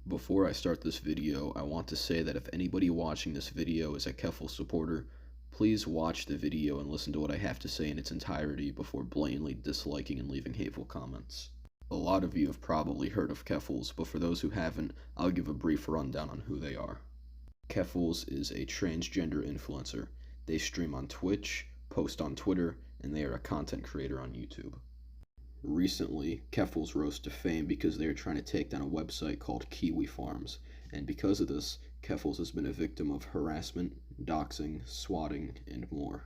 Before I start this video, I want to say that if anybody watching this video is a Keffals supporter, please watch the video and listen to what I have to say in its entirety before blatantly disliking and leaving hateful comments. A lot of you have probably heard of Keffals, but for those who haven't, I'll give a brief rundown on who they are. Keffals is a transgender influencer. They stream on Twitch, post on Twitter, and they are a content creator on YouTube. Recently, Keffals rose to fame because they are trying to take down a website called Kiwi Farms, and because of this, Keffals has been a victim of harassment, doxing, swatting, and more.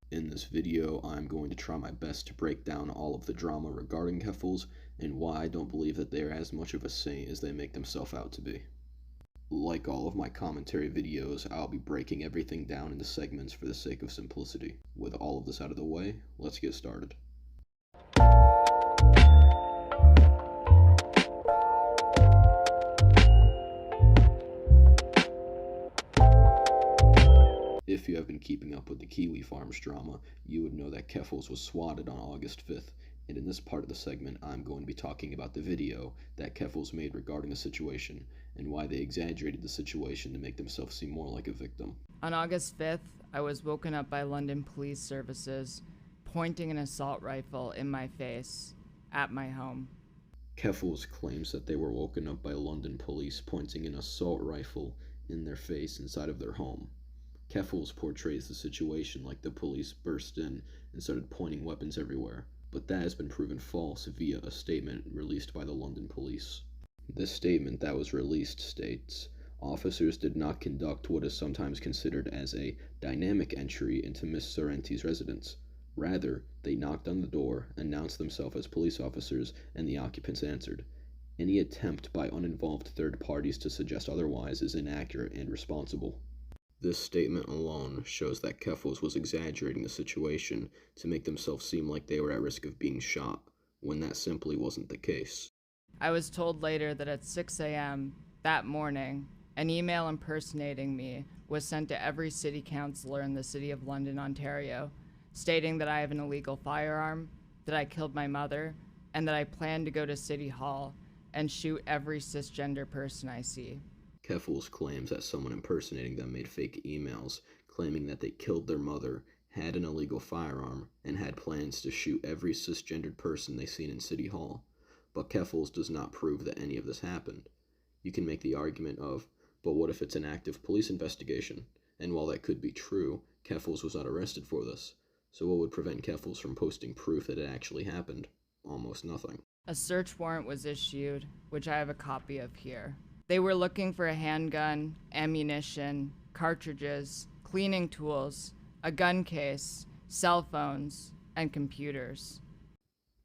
In this video, I'm going to try my best to break down all of the drama regarding Keffals and why I don't believe that they are as much of a saint as they make themselves out to be. Like all of my commentary videos, I'll be breaking everything down into segments for the sake of simplicity. With all of this out of the way, let's get started. If you have been keeping up with the Kiwi Farms drama, you would know that Keffals was swatted on August 5th, and in this part of the segment I'm going to be talking about the video that Keffals made regarding the situation, and why they exaggerated the situation to make themselves seem more like a victim. On August 5th, I was woken up by London Police Services, pointing an assault rifle in my face, at my home. Keffals claims that they were woken up by London police pointing an assault rifle in their face inside of their home. Keffals portrays the situation like the police burst in and started pointing weapons everywhere, but that has been proven false via a statement released by the London police. This statement that was released states, "Officers did not conduct what is sometimes considered as a dynamic entry into Miss Sorrenti's residence. Rather, they knocked on the door, announced themselves as police officers, and the occupants answered. Any attempt by uninvolved third parties to suggest otherwise is inaccurate and responsible." This statement alone shows that Keffals was exaggerating the situation to make themselves seem like they were at risk of being shot, when that simply wasn't the case. I was told later that at 6 a.m. that morning, an email impersonating me was sent to every city councillor in the City of London, Ontario, stating that I have an illegal firearm, that I killed my mother, and that I plan to go to City Hall and shoot every cisgender person I see. Keffals claims that someone impersonating them made fake emails claiming that they killed their mother, had an illegal firearm, and had plans to shoot every cisgendered person they seen in City Hall. But Keffals does not prove that any of this happened. You can make the argument of, but what if it's an active police investigation? And while that could be true, Keffals was not arrested for this. So what would prevent Keffals from posting proof that it actually happened? Almost nothing. A search warrant was issued, which I have a copy of here. They were looking for a handgun, ammunition, cartridges, cleaning tools, a gun case, cell phones, and computers.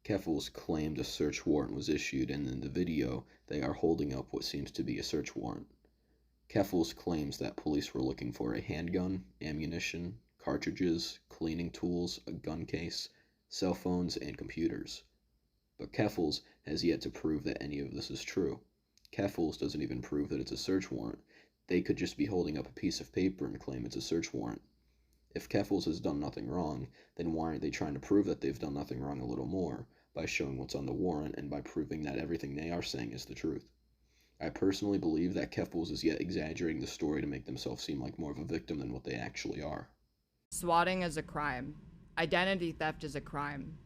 Keffals claimed a search warrant was issued, and in the video, they are holding up what seems to be a search warrant. Keffals claims that police were looking for a handgun, ammunition, cartridges, cleaning tools, a gun case, cell phones, and computers. But Keffals has yet to prove that any of this is true. Keffals doesn't even prove that it's a search warrant. They could just be holding up a piece of paper and claim it's a search warrant. If Keffals has done nothing wrong, then why aren't they trying to prove that they've done nothing wrong a little more, by showing what's on the warrant and by proving that everything they are saying is the truth? I personally believe that Keffals is yet exaggerating the story to make themselves seem like more of a victim than what they actually are. Swatting is a crime. Identity theft is a crime.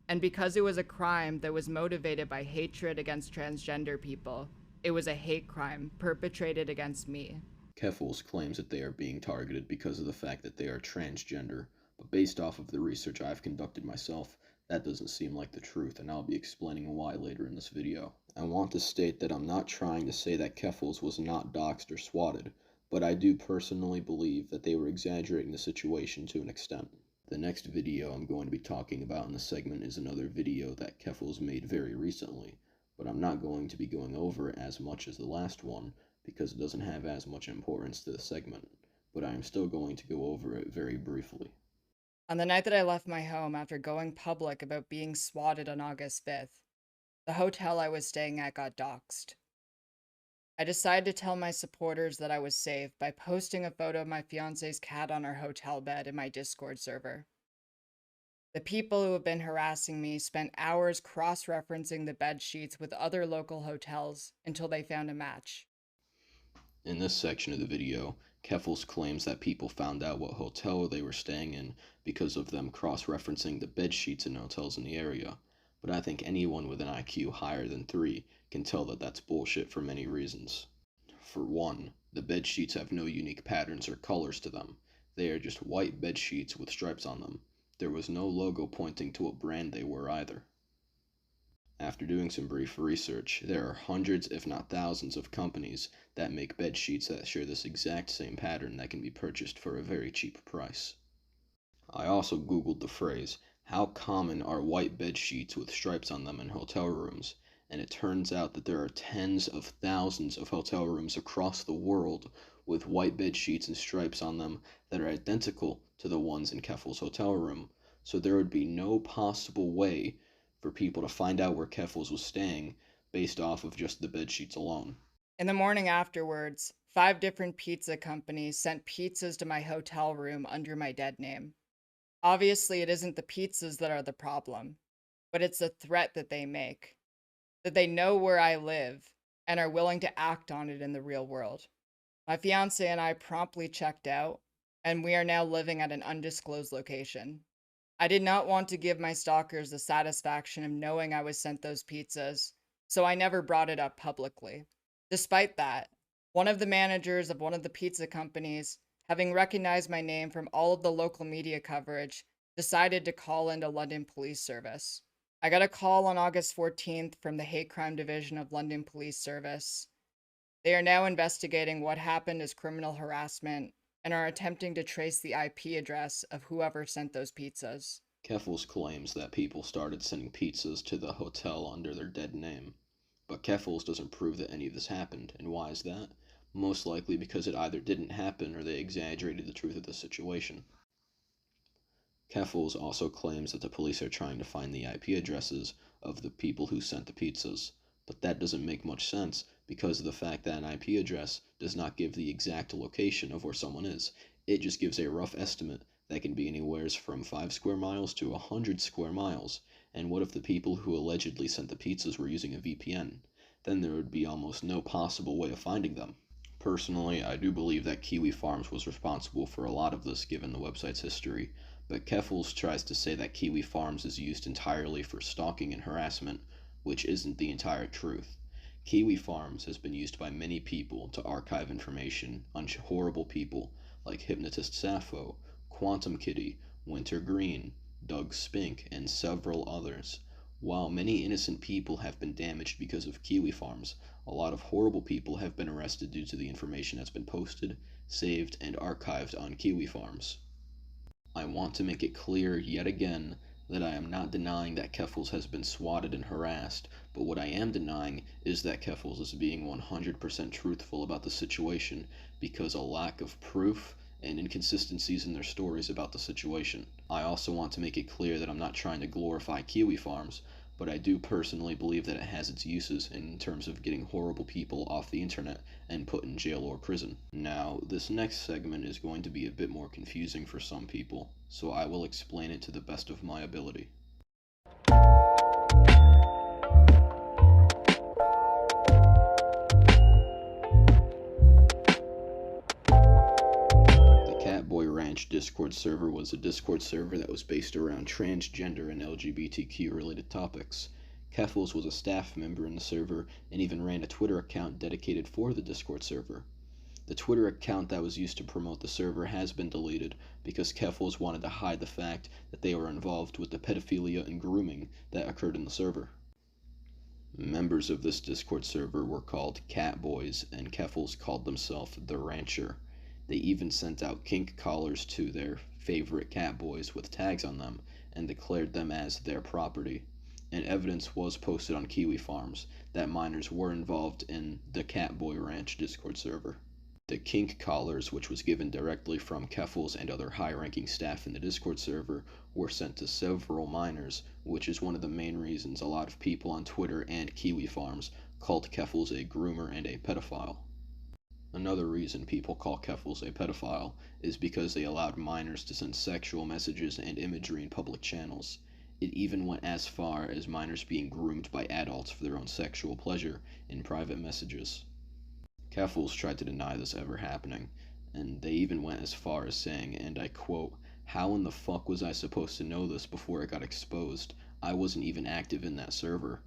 And because it was a crime that was motivated by hatred against transgender people, it was a hate crime perpetrated against me. Keffals claims that they are being targeted because of the fact that they are transgender, but based off of the research I've conducted myself, that doesn't seem like the truth, and I'll be explaining why later in this video. I want to state that I'm not trying to say that Keffals was not doxxed or swatted, but I do personally believe that they were exaggerating the situation to an extent. The next video I'm going to be talking about in the segment is another video that Keffals made very recently, but I'm not going to be going over it as much as the last one because it doesn't have as much importance to the segment, but I am still going to go over it very briefly. On the night that I left my home after going public about being swatted on August 5th, the hotel I was staying at got doxxed. I decided to tell my supporters that I was safe by posting a photo of my fiance's cat on our hotel bed in my Discord server. The people who have been harassing me spent hours cross referencing the bed sheets with other local hotels until they found a match. In this section of the video, Keffals claims that people found out what hotel they were staying in because of them cross-referencing the bed sheets in hotels in the area, but I think anyone with an IQ higher than 3 can tell that that's bullshit for many reasons. For one, the bed sheets have no unique patterns or colors to them. They are just white bed sheets with stripes on them. There was no logo pointing to what brand they were either. After doing some brief research, there are hundreds if not thousands of companies that make bed sheets that share this exact same pattern that can be purchased for a very cheap price. I also googled the phrase, how common are white bed sheets with stripes on them in hotel rooms, and it turns out that there are tens of thousands of hotel rooms across the world with white bed sheets and stripes on them that are identical to the ones in Keffals' hotel room, so there would be no possible way for people to find out where Keffals was staying based off of just the bed sheets alone. In the morning afterwards, 5 different pizza companies sent pizzas to my hotel room under my dead name. Obviously, it isn't the pizzas that are the problem, but it's the threat that they make, that they know where I live and are willing to act on it in the real world. My fiance and I promptly checked out, and we are now living at an undisclosed location. I did not want to give my stalkers the satisfaction of knowing I was sent those pizzas, so I never brought it up publicly. Despite that, one of the managers of one of the pizza companies, having recognized my name from all of the local media coverage, decided to call into London Police Service. I got a call on August 14th from the Hate Crime Division of London Police Service. They are now investigating what happened as criminal harassment and are attempting to trace the IP address of whoever sent those pizzas. Keffals claims that people started sending pizzas to the hotel under their dead name. But Keffals doesn't prove that any of this happened, and why is that? Most likely because it either didn't happen or they exaggerated the truth of the situation. Keffals also claims that the police are trying to find the IP addresses of the people who sent the pizzas, but that doesn't make much sense because of the fact that an IP address does not give the exact location of where someone is. It just gives a rough estimate that can be anywhere from 5 square miles to 100 square miles. And what if the people who allegedly sent the pizzas were using a VPN? Then there would be almost no possible way of finding them. Personally, I do believe that Kiwi Farms was responsible for a lot of this given the website's history, but Keffals tries to say that Kiwi Farms is used entirely for stalking and harassment, which isn't the entire truth. Kiwi Farms has been used by many people to archive information on horrible people like Hypnotist Sappho, Quantum Kitty, Winter Green, Doug Spink, and several others. While many innocent people have been damaged because of Kiwi Farms, a lot of horrible people have been arrested due to the information that's been posted, saved, and archived on Kiwi Farms. I want to make it clear yet again that I am not denying that Keffals has been swatted and harassed, but what I am denying is that Keffals is being 100% truthful about the situation because a lack of proof and inconsistencies in their stories about the situation. I also want to make it clear that I'm not trying to glorify Kiwi Farms, but I do personally believe that it has its uses in terms of getting horrible people off the internet and put in jail or prison. Now, this next segment is going to be a bit more confusing for some people, so I will explain it to the best of my ability. The Catboy Ranch Discord server was a Discord server that was based around transgender and LGBTQ related topics. Keffals was a staff member in the server and even ran a Twitter account dedicated for the Discord server. The Twitter account that was used to promote the server has been deleted because Keffals wanted to hide the fact that they were involved with the pedophilia and grooming that occurred in the server. Members of this Discord server were called Catboys, and Keffals called themselves the Rancher. They even sent out kink collars to their favorite Catboys with tags on them and declared them as their property. And evidence was posted on Kiwi Farms that minors were involved in the Catboy Ranch Discord server. The kink collars, which was given directly from Keffals and other high-ranking staff in the Discord server, were sent to several minors, which is one of the main reasons a lot of people on Twitter and Kiwi Farms called Keffals a groomer and a pedophile. Another reason people call Keffals a pedophile is because they allowed minors to send sexual messages and imagery in public channels. It even went as far as minors being groomed by adults for their own sexual pleasure in private messages. Keffals tried to deny this ever happening, and they even went as far as saying, and I quote, "How in the fuck was I supposed to know this before it got exposed? I wasn't even active in that server."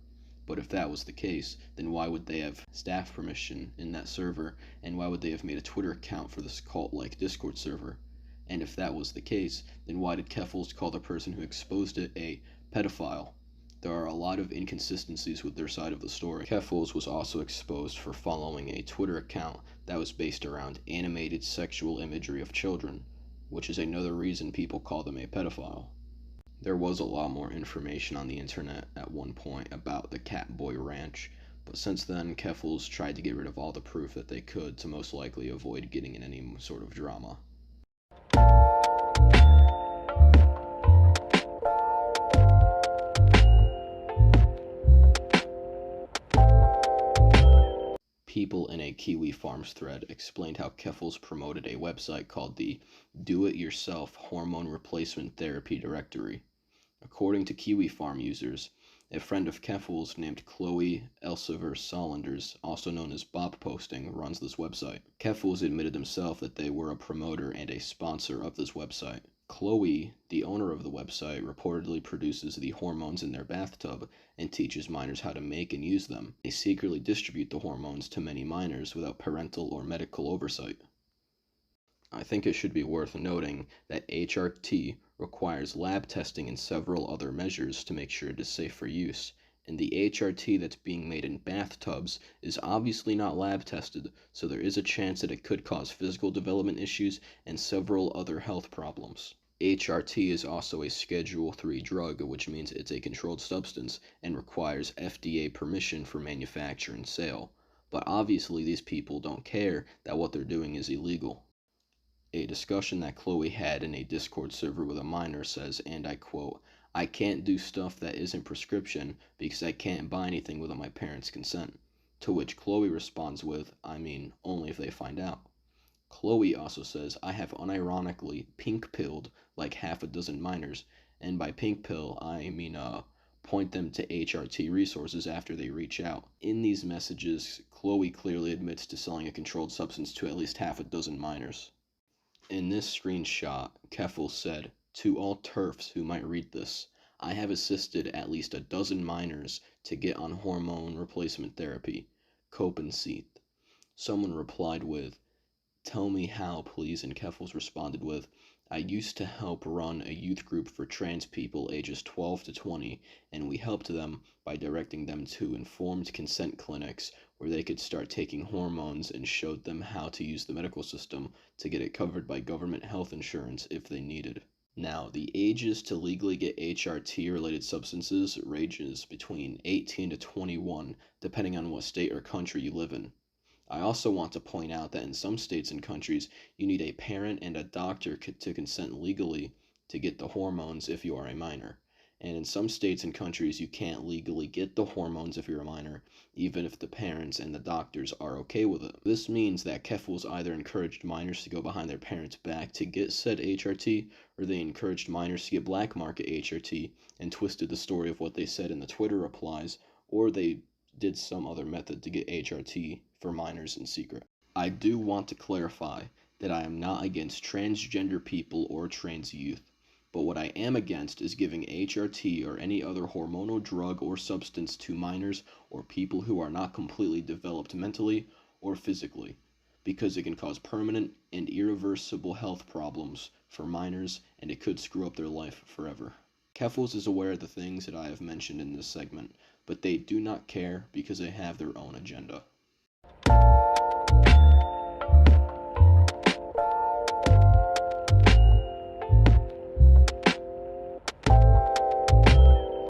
But if that was the case, then why would they have staff permission in that server, and why would they have made a Twitter account for this cult-like Discord server? And if that was the case, then why did Keffals call the person who exposed it a pedophile? There are a lot of inconsistencies with their side of the story. Keffals was also exposed for following a Twitter account that was based around animated sexual imagery of children, which is another reason people call them a pedophile. There was a lot more information on the internet at one point about the Catboy Ranch, but since then, Keffals tried to get rid of all the proof that they could to most likely avoid getting in any sort of drama. People in a Kiwi Farms thread explained how Keffals promoted a website called the Do-It-Yourself Hormone Replacement Therapy Directory. According to Kiwi Farm users, a friend of Keffals named Chloe Elsevier Solanders, also known as Bob Posting, runs this website. Keffals admitted himself that they were a promoter and a sponsor of this website. Chloe, the owner of the website, reportedly produces the hormones in their bathtub and teaches minors how to make and use them. They secretly distribute the hormones to many minors without parental or medical oversight. I think it should be worth noting that HRT requires lab testing and several other measures to make sure it is safe for use, and the HRT that's being made in bathtubs is obviously not lab tested, so there is a chance that it could cause physical development issues and several other health problems. HRT is also a Schedule III drug, which means it's a controlled substance and requires FDA permission for manufacture and sale. But obviously these people don't care that what they're doing is illegal. A discussion that Chloe had in a Discord server with a minor says, and I quote, "I can't do stuff that isn't prescription because I can't buy anything without my parents' consent." To which Chloe responds with, "I mean, only if they find out." Chloe also says, "I have unironically pink pilled like half a dozen minors, and by pink pill, I mean point them to HRT resources after they reach out." In these messages, Chloe clearly admits to selling a controlled substance to at least half a dozen minors. In this screenshot, Keffals said, "To all TERFs who might read this, I have assisted at least a dozen minors to get on hormone replacement therapy. Cope and seat." Someone replied with, "Tell me how, please," and Keffals responded with, "I used to help run a youth group for trans people ages 12 to 20, and we helped them by directing them to informed consent clinics where they could start taking hormones and showed them how to use the medical system to get it covered by government health insurance if they needed." Now, the ages to legally get HRT related substances ranges between 18 to 21, depending on what state or country you live in. I also want to point out that in some states and countries, you need a parent and a doctor to consent legally to get the hormones if you are a minor. And in some states and countries, you can't legally get the hormones if you're a minor, even if the parents and the doctors are okay with it. This means that Keffals either encouraged minors to go behind their parents' back to get said HRT, or they encouraged minors to get black market HRT and twisted the story of what they said in the Twitter replies, or they did some other method to get HRT for minors in secret. I do want to clarify that I am not against transgender people or trans youth, but what I am against is giving HRT or any other hormonal drug or substance to minors or people who are not completely developed mentally or physically, because it can cause permanent and irreversible health problems for minors and it could screw up their life forever. Keffals is aware of the things that I have mentioned in this segment, but they do not care because they have their own agenda.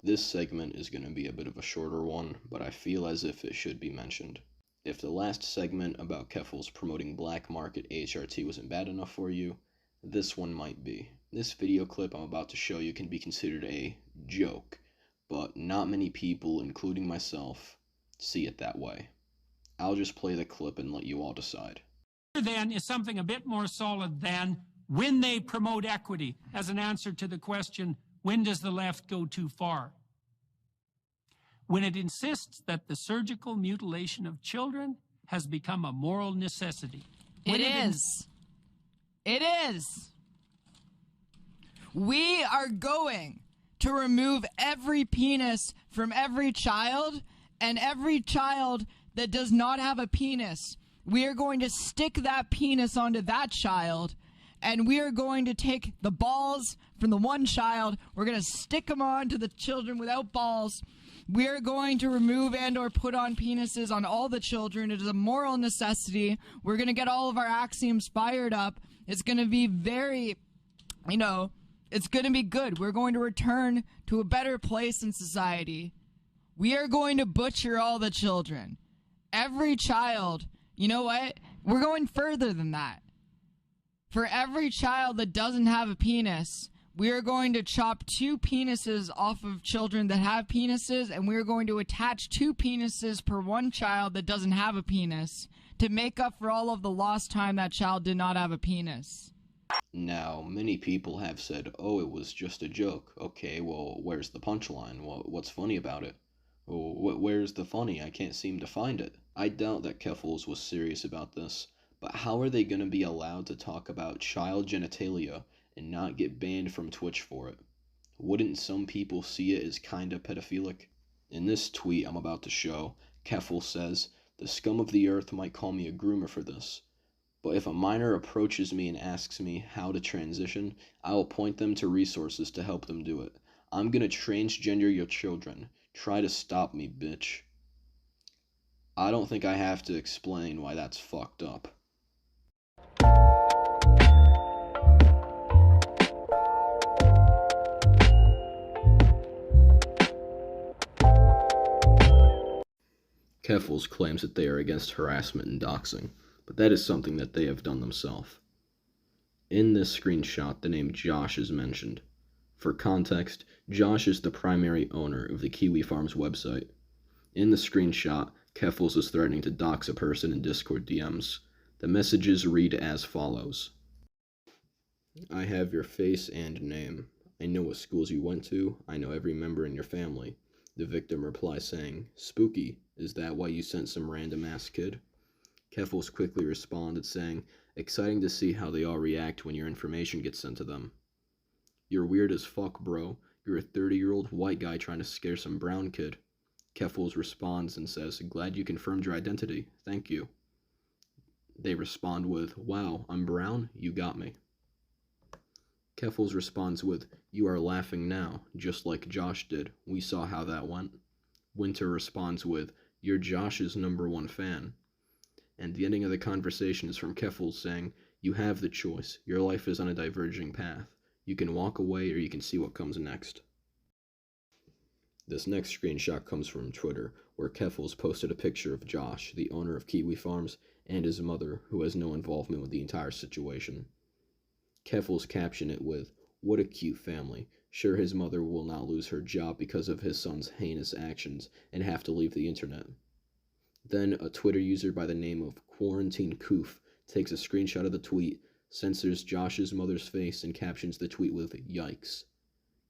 This segment is going to be a bit of a shorter one, but I feel as if it should be mentioned. If the last segment about Keffals promoting black market HRT wasn't bad enough for you, this one might be. This video clip I'm about to show you can be considered a joke, but not many people, including myself, see it that way. I'll just play the clip and let you all decide. then is something a bit more solid than when they promote equity as an answer to the question, when does the left go too far? When it insists that the surgical mutilation of children has become a moral necessity. It is. It is. We are going to remove every penis from every child, and every child that does not have a penis, we are going to stick that penis onto that child, and we are going to take the balls from the one child, we're going to stick them on to the children without balls. We are going to remove and or put on penises on all the children. It is a moral necessity. We're going to get all of our axioms fired up. It's going to be very, it's going to be good. We're going to return to a better place in society. We are going to butcher all the children. Every child, you know what? We're going further than that. For every child that doesn't have a penis, we are going to chop 2 penises off of children that have penises, and we are going to attach 2 penises per one child that doesn't have a penis to make up for all of the lost time that child did not have a penis. Now, many people have said, oh, it was just a joke. Okay, well, where's the punchline? What's funny about it? Where's the funny? I can't seem to find it. I doubt that Keffals was serious about this, but how are they going to be allowed to talk about child genitalia and not get banned from Twitch for it? Wouldn't some people see it as kinda pedophilic? In this tweet I'm about to show, Keffals says, "The scum of the earth might call me a groomer for this, but if a minor approaches me and asks me how to transition, I will point them to resources to help them do it. I'm gonna transgender your children. Try to stop me, bitch." I don't think I have to explain why that's fucked up. Keffals claims that they are against harassment and doxing, but that is something that they have done themselves. In this screenshot, the name Josh is mentioned. For context, Josh is the primary owner of the Kiwi Farms website. In the screenshot, Keffals is threatening to dox a person in Discord DMs. The messages read as follows. "I have your face and name. I know what schools you went to. I know every member in your family." The victim replies saying, "Spooky, is that why you sent some random ass kid?" Keffals quickly responded saying, "Exciting to see how they all react when your information gets sent to them." "You're weird as fuck, bro. You're a 30-year-old white guy trying to scare some brown kid." Keffals responds and says, "Glad you confirmed your identity. Thank you." They respond with, "Wow, I'm brown? You got me." Keffals responds with, "You are laughing now, just like Josh did. We saw how that went." Winter responds with, "You're Josh's #1 fan." And the ending of the conversation is from Keffals saying, "You have the choice. Your life is on a diverging path. You can walk away or you can see what comes next." This next screenshot comes from Twitter, where Keffals posted a picture of Josh, the owner of Kiwi Farms, and his mother, who has no involvement with the entire situation. Keffals captioned it with, "What a cute family. Sure, his mother will not lose her job because of his son's heinous actions and have to leave the internet." Then a Twitter user by the name of Quarantine Koof takes a screenshot of the tweet, censors Josh's mother's face, and captions the tweet with, "Yikes."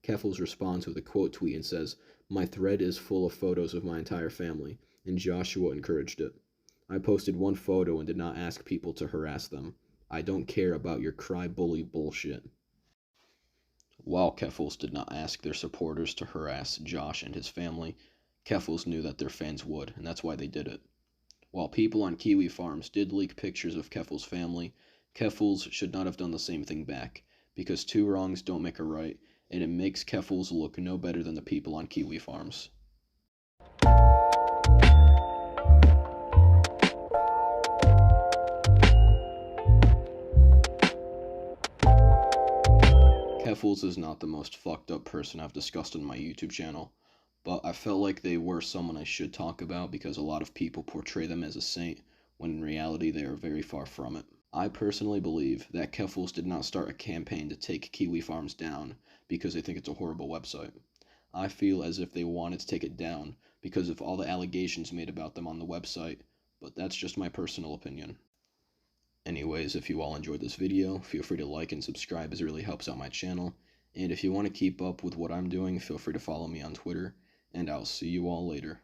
Keffals responds with a quote tweet and says, "My thread is full of photos of my entire family, and Joshua encouraged it. I posted one photo and did not ask people to harass them. I don't care about your cry bully bullshit." While Keffals did not ask their supporters to harass Josh and his family, Keffals knew that their fans would, and that's why they did it. While people on Kiwi Farms did leak pictures of Keffals' family, Keffals should not have done the same thing back, because 2 wrongs don't make a right, and it makes Keffals look no better than the people on Kiwi Farms. Keffals is not the most fucked up person I've discussed on my YouTube channel, but I felt like they were someone I should talk about because a lot of people portray them as a saint, when in reality they are very far from it. I personally believe that Keffals did not start a campaign to take Kiwi Farms down because they think it's a horrible website. I feel as if they wanted to take it down because of all the allegations made about them on the website, but that's just my personal opinion. Anyways, if you all enjoyed this video, feel free to like and subscribe as it really helps out my channel. And if you want to keep up with what I'm doing, feel free to follow me on Twitter, and I'll see you all later.